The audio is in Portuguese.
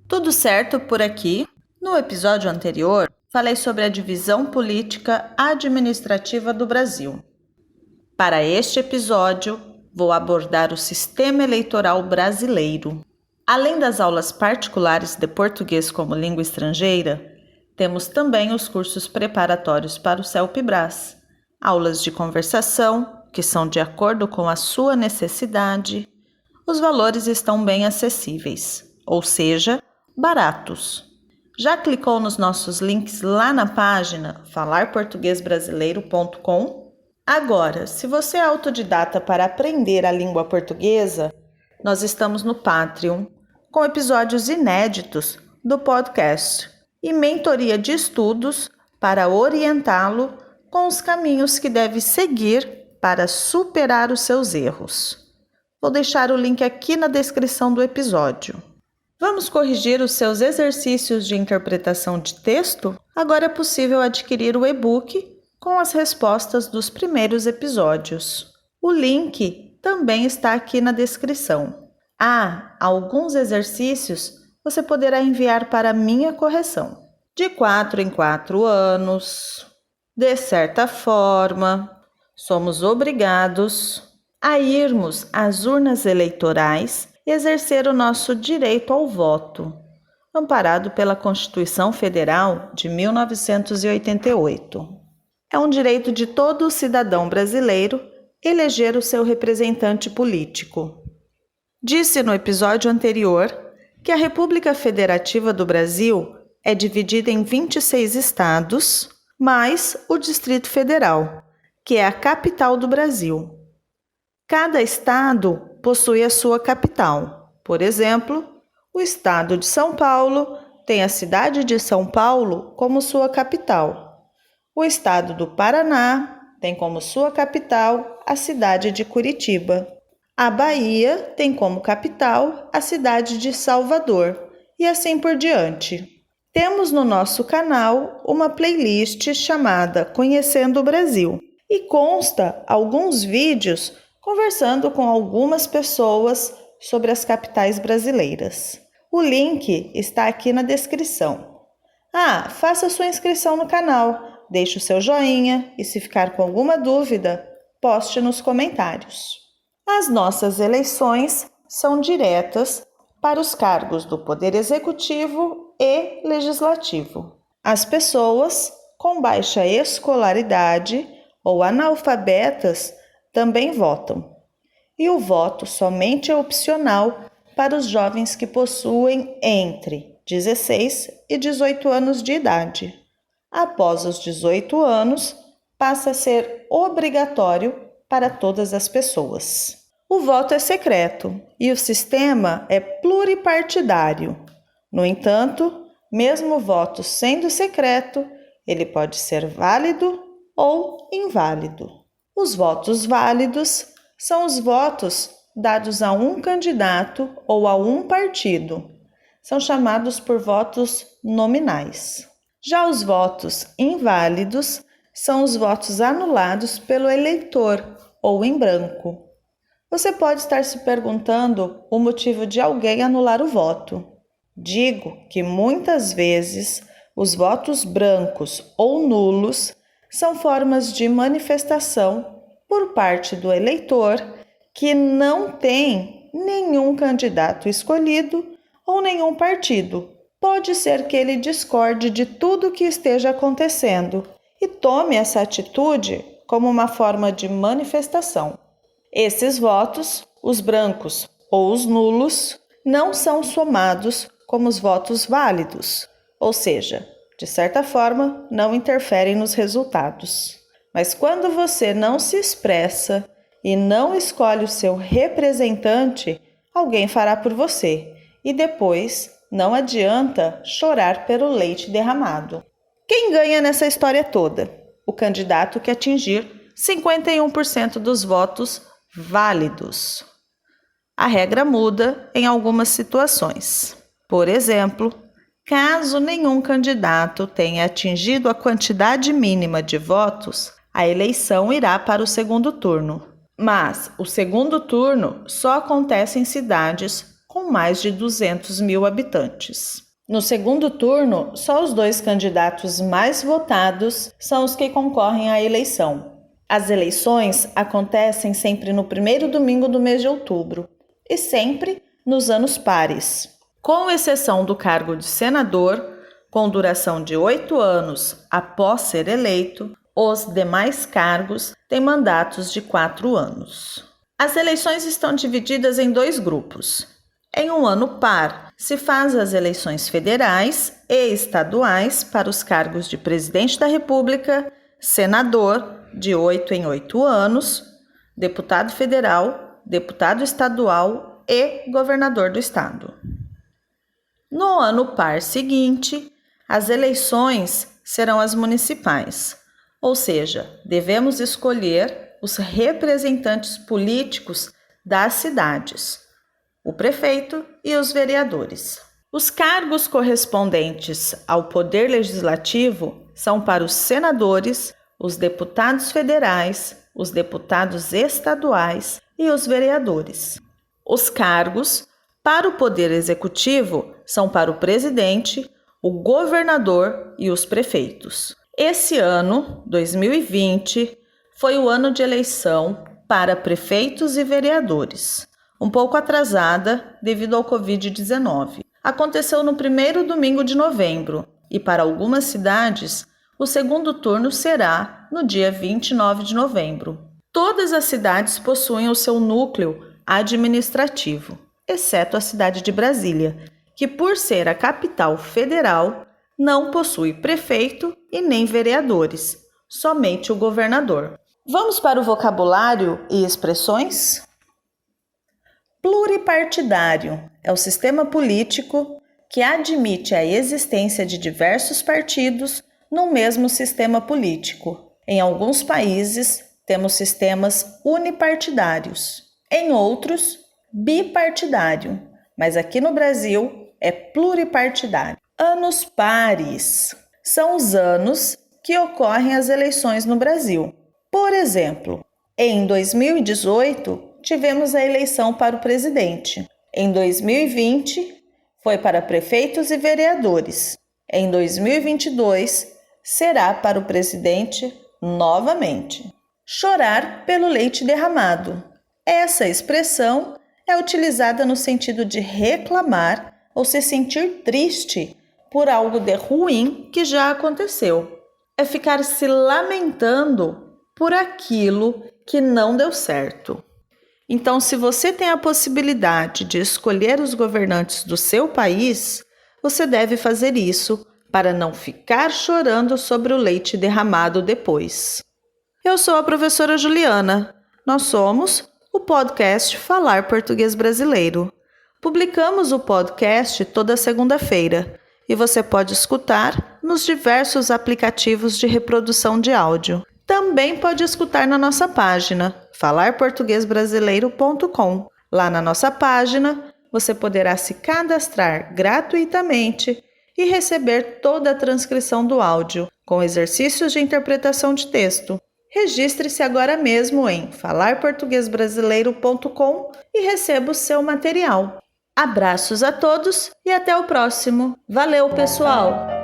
Tudo certo por aqui? No episódio anterior, falei sobre a divisão política administrativa do Brasil. Para este episódio, vou abordar o sistema eleitoral brasileiro. Além das aulas particulares de português como língua estrangeira, temos também os cursos preparatórios para o CELPE-BRAS, aulas de conversação, que são de acordo com a sua necessidade. Os valores estão bem acessíveis, ou seja, baratos. Já clicou nos nossos links lá na página falarportuguesbrasileiro.com? Agora, se você é autodidata para aprender a língua portuguesa, nós estamos no Patreon, com episódios inéditos do podcast e mentoria de estudos para orientá-lo com os caminhos que deve seguir para superar os seus erros. Vou deixar o link aqui na descrição do episódio. Vamos corrigir os seus exercícios de interpretação de texto? Agora é possível adquirir o e-book com as respostas dos primeiros episódios. O link também está aqui na descrição. Alguns exercícios você poderá enviar para minha correção. De 4 em 4 anos, de certa forma, somos obrigados a irmos às urnas eleitorais e exercer o nosso direito ao voto, amparado pela Constituição Federal de 1988. É um direito de todo cidadão brasileiro eleger o seu representante político. Disse no episódio anterior que a República Federativa do Brasil é dividida em 26 estados, mais o Distrito Federal, que é a capital do Brasil. Cada estado possui a sua capital. Por exemplo, o estado de São Paulo tem a cidade de São Paulo como sua capital. O estado do Paraná tem como sua capital a cidade de Curitiba. A Bahia tem como capital a cidade de Salvador, e assim por diante. Temos no nosso canal uma playlist chamada Conhecendo o Brasil, e consta alguns vídeos conversando com algumas pessoas sobre as capitais brasileiras. O link está aqui na descrição. Faça sua inscrição no canal, deixe o seu joinha e, se ficar com alguma dúvida, poste nos comentários. As nossas eleições são diretas para os cargos do Poder Executivo e Legislativo. As pessoas com baixa escolaridade ou analfabetas também votam. E o voto somente é opcional para os jovens que possuem entre 16 e 18 anos de idade. Após os 18 anos, passa a ser obrigatório para todas as pessoas. O voto é secreto e o sistema é pluripartidário. No entanto, mesmo o voto sendo secreto, ele pode ser válido ou inválido. Os votos válidos são os votos dados a um candidato ou a um partido. São chamados por votos nominais. Já os votos inválidos são os votos anulados pelo eleitor ou em branco. Você pode estar se perguntando o motivo de alguém anular o voto. Digo que muitas vezes os votos brancos ou nulos são formas de manifestação por parte do eleitor que não tem nenhum candidato escolhido ou nenhum partido. Pode ser que ele discorde de tudo o que esteja acontecendo e tome essa atitude como uma forma de manifestação. Esses votos, os brancos ou os nulos, não são somados como os votos válidos, ou seja, de certa forma, não interferem nos resultados. Mas quando você não se expressa e não escolhe o seu representante, alguém fará por você. E depois, não adianta chorar pelo leite derramado. Quem ganha nessa história toda? O candidato que atingir 51% dos votos válidos. A regra muda em algumas situações. Por exemplo, caso nenhum candidato tenha atingido a quantidade mínima de votos, a eleição irá para o segundo turno. Mas o segundo turno só acontece em cidades com mais de 200 mil habitantes. No segundo turno, só os 2 candidatos mais votados são os que concorrem à eleição. As eleições acontecem sempre no primeiro domingo do mês de outubro e sempre nos anos pares. Com exceção do cargo de senador, com duração de 8 anos após ser eleito, os demais cargos têm mandatos de 4 anos. As eleições estão divididas em 2 grupos. Em um ano par, se faz as eleições federais e estaduais para os cargos de presidente da República, senador, de 8 em 8 anos, deputado federal, deputado estadual e governador do estado. No ano par seguinte, as eleições serão as municipais, ou seja, devemos escolher os representantes políticos das cidades, o prefeito e os vereadores. Os cargos correspondentes ao Poder Legislativo são para os senadores, os deputados federais, os deputados estaduais e os vereadores. Os cargos para o Poder Executivo são para o presidente, o governador e os prefeitos. Esse ano, 2020, foi o ano de eleição para prefeitos e vereadores, um pouco atrasada devido ao Covid-19. Aconteceu no primeiro domingo de novembro e, para algumas cidades, o segundo turno será no dia 29 de novembro. Todas as cidades possuem o seu núcleo administrativo, exceto a cidade de Brasília, que, por ser a capital federal, não possui prefeito e nem vereadores, somente o governador. Vamos para o vocabulário e expressões? Pluripartidário é o sistema político que admite a existência de diversos partidos no mesmo sistema político. Em alguns países, temos sistemas unipartidários, em outros, bipartidário, mas aqui no Brasil é pluripartidário. Anos pares são os anos que ocorrem as eleições no Brasil. Por exemplo, em 2018, tivemos a eleição para o presidente. Em 2020, foi para prefeitos e vereadores. Em 2022, será para o presidente novamente. Chorar pelo leite derramado. Essa expressão é utilizada no sentido de reclamar ou se sentir triste por algo de ruim que já aconteceu. É ficar se lamentando por aquilo que não deu certo. Então, se você tem a possibilidade de escolher os governantes do seu país, você deve fazer isso para não ficar chorando sobre o leite derramado depois. Eu sou a professora Juliana. Nós somos o podcast Falar Português Brasileiro. Publicamos o podcast toda segunda-feira e você pode escutar nos diversos aplicativos de reprodução de áudio. Também pode escutar na nossa página falarportuguesbrasileiro.com. Lá na nossa página, você poderá se cadastrar gratuitamente e receber toda a transcrição do áudio, com exercícios de interpretação de texto. Registre-se agora mesmo em falarportuguesbrasileiro.com e receba o seu material. Abraços a todos e até o próximo. Valeu, pessoal!